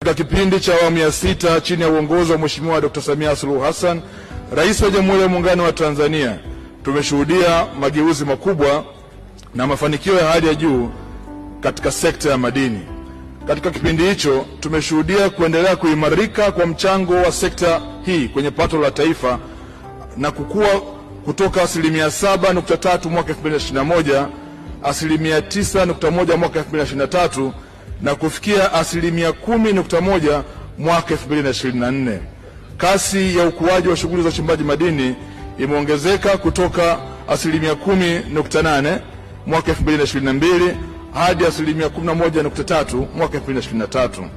Katika kipindi cha awamu ya 6 chini ya uongozi wa Mheshimiwa Dr. Samia Suluhu Hassan, Rais wa Jamhuri ya Muungano wa Tanzania, tumeshuhudia mageuzi makubwa na mafanikio ya hali ya juu katika sekta ya madini. Katika kipindi hicho tumeshuhudia kuendelea kuimarika kwa mchango wa sekta hii kwenye pato la taifa na kukua kutoka 7.3% mwaka 2021, 9.1% mwaka 2023 na kufikia 10.1% mwaka 2024. Kasi ya ukuaji wa shughuli za uchimbaji madini imeongezeka kutoka 10.8% mwaka 2022 hadi 11.3% mwaka 2023.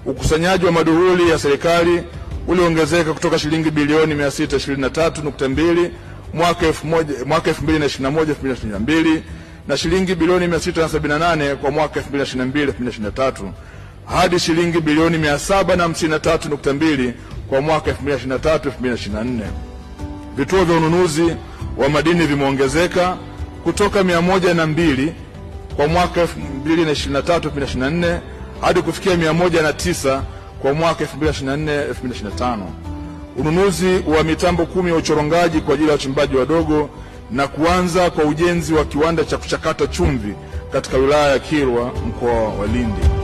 Ukusanyaji wa maduhuli ya serikali uliongezeka kutoka shilingi bilioni 623.2 mwaka 2021-2022 na shilingi bilioni 678 kwa mwaka 2022-2023 hadi shilingi bilioni 753.2 kwa mwaka 2023-2024. Vituo vya ununuzi wa madini vimeongezeka kutoka 102 kwa mwaka 2023-2024 hadi kufikia 109 kwa mwaka 2024-2025. Ununuzi wa mitambo 10 ya uchorongaji kwa ajili ya wachimbaji wadogo na kuanza kwa ujenzi wa kiwanda cha kuchakata chumvi katika wilaya ya Kilwa, mkoa wa Lindi.